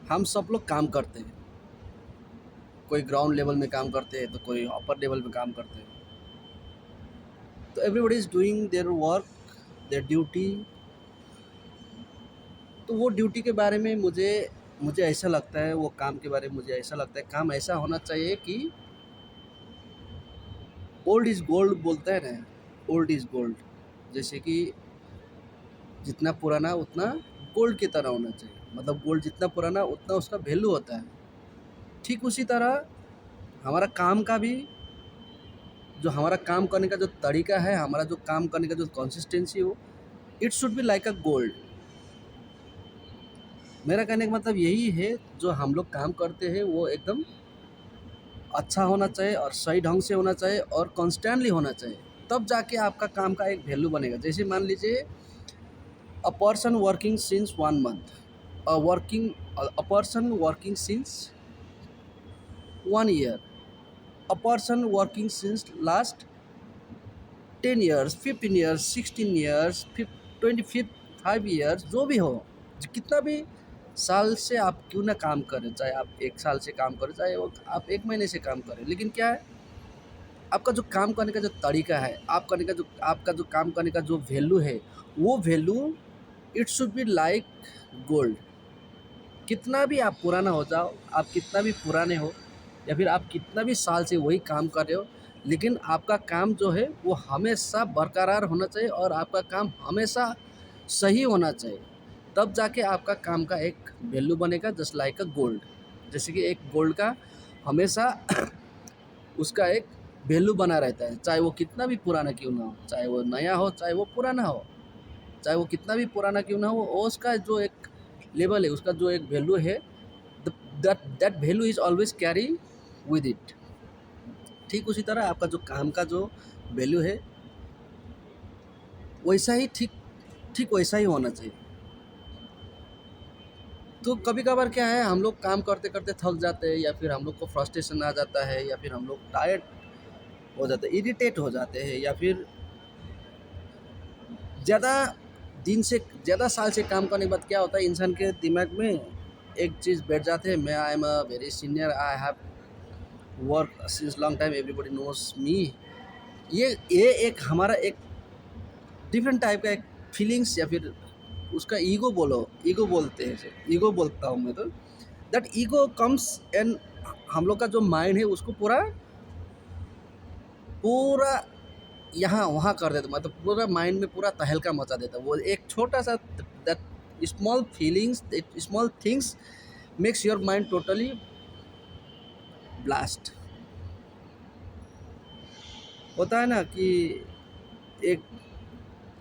हम सब लोग काम करते हैं, कोई ग्राउंड लेवल में काम करते हैं तो कोई अपर लेवल में काम करते हैं। तो everybody is doing their work, there duty. तो वो ड्यूटी के बारे में मुझे मुझे ऐसा लगता है, वो काम के बारे में मुझे ऐसा लगता है, काम ऐसा होना चाहिए कि ओल्ड इज़ गोल्ड बोलते हैं ना, ओल्ड इज़ गोल्ड। जैसे कि जितना पुराना उतना गोल्ड की तरह होना चाहिए, मतलब गोल्ड जितना पुराना उतना उसका वैल्यू होता है। ठीक उसी तरह हमारा काम का भी, जो हमारा काम करने का जो तरीका है, हमारा जो काम करने का जो कंसिस्टेंसी हो, it should be like a gold. मेरा कहने का मतलब यही है, जो हम लोग काम करते हैं वो एकदम अच्छा होना चाहिए और सही ढंग से होना चाहिए और कॉन्स्टेंटली होना चाहिए, तब जाके आपका काम का एक वैल्यू बनेगा। जैसे मान लीजिए a person working since 1 month, a person working since 1 year, a person working since last 10 years, 15 years, 16 years, 25 years, जो भी हो, कितना भी साल से आप क्यों ना काम करें, चाहे आप 1 साल से काम करें, चाहे वो आप 1 महीने से काम करें, लेकिन क्या है, आपका जो काम करने का जो तरीका है, आपका जो काम करने का जो वैल्यू है, वो value it should be like gold. कितना भी आप पुराना हो जाओ, आप कितना भी पुराने हो, या फिर आप कितना भी साल से वही काम कर रहे हो, लेकिन आपका काम जो है वो हमेशा बरकरार होना चाहिए और आपका काम हमेशा सही होना चाहिए, तब जाके आपका काम का एक वैल्यू बनेगा, जस्ट लाइक अ गोल्ड। जैसे कि एक गोल्ड का हमेशा उसका एक वैल्यू बना रहता है, चाहे वो कितना भी पुराना क्यों ना हो, चाहे वो नया हो, चाहे वो पुराना हो, चाहे वो कितना भी पुराना क्यों ना हो, वो उसका जो एक लेवल है, उसका जो एक वैल्यू है, that value is always carry with it. ठीक उसी तरह आपका जो काम का जो वैल्यू है, वैसा ही ठीक ठीक वैसा ही होना चाहिए। तो कभी कभार क्या है, हम लोग काम करते करते थक जाते हैं, या फिर हम लोग को फ्रस्ट्रेशन आ जाता है, या फिर हम लोग टायर्ड हो जाते हैं, इरिटेट हो जाते हैं, या फिर ज़्यादा ज़्यादा साल से काम करने के बाद क्या होता है, इंसान के दिमाग में एक चीज़ बैठ जाते हैं, मैं I am a very senior, I have work since long time, everybody knows me. ये एक हमारा एक डिफरेंट टाइप का एक फीलिंग्स, या फिर उसका ईगो बोलो, ईगो बोलते हैं, ईगो बोलता हूँ मैं तो। दैट ईगो कम्स एंड हम लोग का जो माइंड है उसको पूरा पूरा यहाँ वहाँ कर देता, मतलब पूरा माइंड में पूरा तहलका मचा देता। वो एक छोटा सा that small feelings, small things makes your mind totally blast. होता है ना कि एक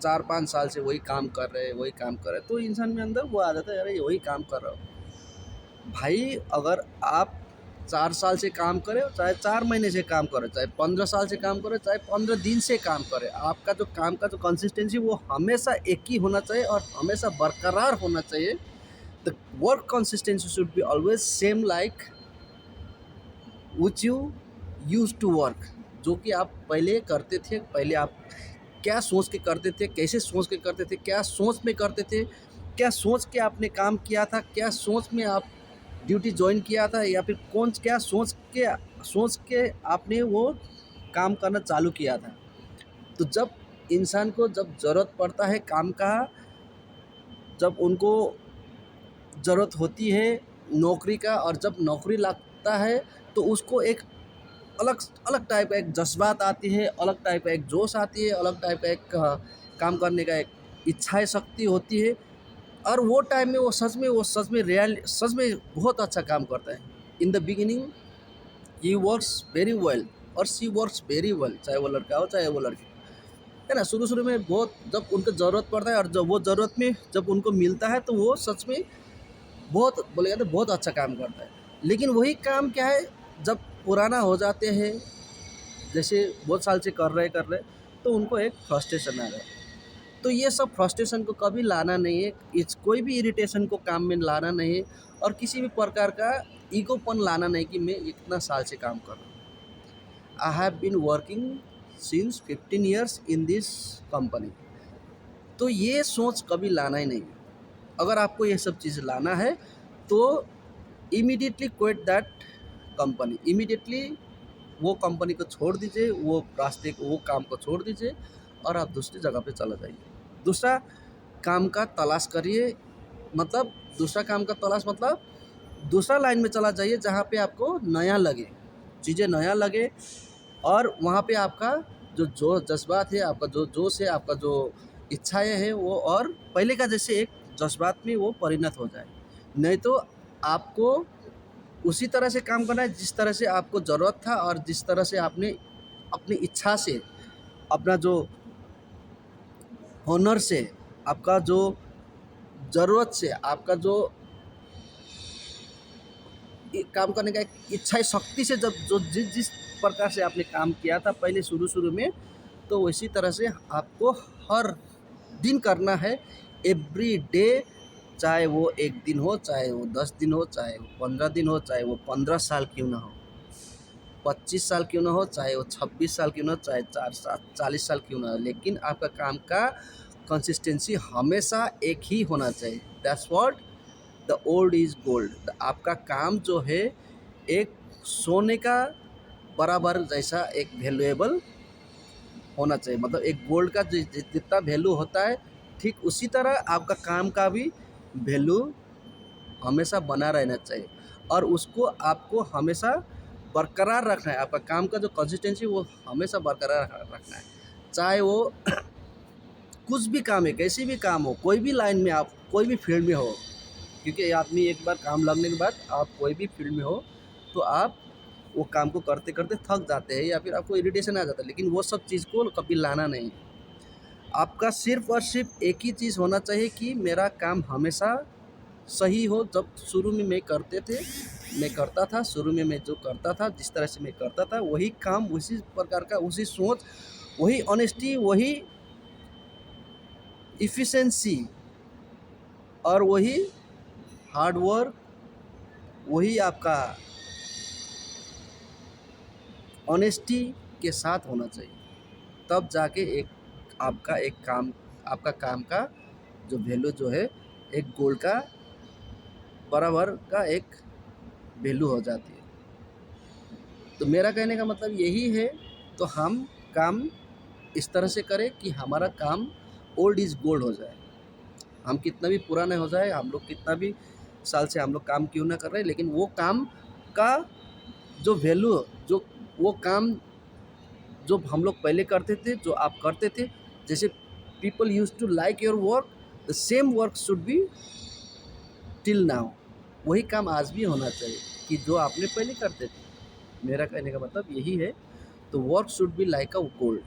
4-5 साल से वही काम कर रहे हैं, वही काम कर रहे हैं, तो इंसान में अंदर वो आ जाता है, अरे वही काम कर रहा हो भाई। अगर आप 4 साल से काम करें, चाहे 4 महीने से काम करें, चाहे 15 साल से काम करें, चाहे 15 दिन से काम करें, आपका जो काम का जो कंसिस्टेंसी वो हमेशा एक ही होना चाहिए और हमेशा बरकरार होना चाहिए। The work consistency should be always same like which you use to work. जो कि आप पहले करते थे, पहले आप क्या सोच के करते थे, कैसे सोच के करते थे, क्या सोच में करते थे, क्या सोच के आपने काम किया था, क्या सोच में आप ड्यूटी ज्वाइन किया था, या फिर कौन क्या सोच के आपने वो काम करना चालू किया था। तो जब इंसान को जब ज़रूरत पड़ता है काम का, जब उनको ज़रूरत होती है नौकरी का, और जब नौकरी लगता है, तो उसको एक अलग अलग टाइप का एक जज्बात आती है, अलग टाइप का एक जोश आती है, अलग टाइप का एक काम करने का एक इच्छा शक्ति होती है। और वो सच में सच में बहुत अच्छा काम करता है। In the beginning he works very well, और शी वर्क्स वेरी वेल, चाहे वो लड़का हो चाहे वो लड़की, है ना। शुरू शुरू में बहुत, जब उनको ज़रूरत पड़ता है और जब वो ज़रूरत में जब उनको मिलता है, तो वो सच में बहुत बोलेगा तो बहुत अच्छा काम करता है। लेकिन वही काम क्या है, जब पुराना हो जाते हैं, जैसे बहुत साल से कर रहे, तो उनको एक फ्रस्ट्रेशन आ रहा है। तो ये सब फ्रस्ट्रेशन को कभी लाना नहीं है, कोई भी इरिटेशन को काम में लाना नहीं है, और किसी भी प्रकार का ईगोपन लाना नहीं कि मैं इतना साल से काम कर रहा हूँ। I have been working since 15 years in this company. तो ये सोच कभी लाना ही नहीं है। अगर आपको ये सब चीज़ लाना है, तो immediately quit that company, immediately वो कंपनी को छोड़ दीजिए, वो रास्ते को, वो काम को छोड़ दीजिए और आप दूसरी जगह पे चला जाइए। दूसरा काम का तलाश करिए, मतलब दूसरा काम का तलाश मतलब दूसरा लाइन में चला जाइए जहाँ पे आपको नया लगे, चीज़ें नया लगे और वहाँ पे आपका जो जज्बात है, आपका जो जोश है, आपका जो इच्छाएं है वो और पहले का जैसे एक जज्बात में वो परिणत हो जाए। नहीं तो आपको उसी तरह से काम करना है जिस तरह से आपको ज़रूरत था और जिस तरह से आपने अपनी इच्छा से, अपना जो हुनर से, आपका जो ज़रूरत से, आपका जो काम करने का एक इच्छा शक्ति से, जब जो जिस जिस प्रकार से आपने काम किया था पहले शुरू में, तो उसी तरह से आपको हर दिन करना है, एवरी डे। चाहे वो 1 दिन हो, चाहे वो 10 दिन हो, चाहे वो 15 दिन हो, चाहे वो 15 साल क्यों ना हो, 25 साल क्यों ना हो, चाहे वो 26 साल क्यों ना हो, चाहे 40 साल क्यों ना हो, लेकिन आपका काम का कंसिस्टेंसी हमेशा एक ही होना चाहिए। That's what the old is gold. आपका काम जो है एक सोने का बराबर जैसा एक वैल्यूएबल होना चाहिए, मतलब एक गोल्ड का जितना वैल्यू होता है, ठीक उसी तरह आपका काम का भी वैल्यू हमेशा बना रहना चाहिए और उसको आपको हमेशा बरकरार रखना है। आपका काम का जो कंसिस्टेंसी वो हमेशा बरकरार रखना है, चाहे वो कुछ भी काम है, कैसी भी काम हो, कोई भी लाइन में, आप कोई भी फील्ड में हो। क्योंकि आदमी एक बार काम लगने के बाद आप कोई भी फील्ड में हो तो आप वो काम को करते करते थक जाते हैं या फिर आपको इरिटेशन आ जाता है, लेकिन वो सब चीज़ को कभी लाना नहीं। आपका सिर्फ और सिर्फ एक ही चीज़ होना चाहिए कि मेरा काम हमेशा सही हो। जब शुरू में मैं करता था, शुरू में मैं जो करता था, जिस तरह से मैं करता था, वही काम, उसी प्रकार का, उसी सोच, वही ऑनेस्टी, वही इफ़िशिएंसी और वही हार्ड वर्क, वही आपका ऑनेस्टी के साथ होना चाहिए। तब जाके एक आपका काम का जो वैल्यू जो है एक गोल्ड का बराबर का एक वैल्यू हो जाती है। तो मेरा कहने का मतलब यही है, तो हम काम इस तरह से करें कि हमारा काम ओल्ड इज़ गोल्ड हो जाए। हम कितना भी पुराने हो जाए, हम लोग कितना भी साल से हम लोग काम क्यों ना कर रहे हैं, लेकिन वो काम का जो वैल्यू, जो वो काम जो हम लोग पहले करते थे, जो आप करते थे, जैसे people use to like your work, the same work should be till now. वही काम आज भी होना चाहिए कि जो आपने पहले करते थे। मेरा कहने का मतलब यही है। तो work should be like a gold.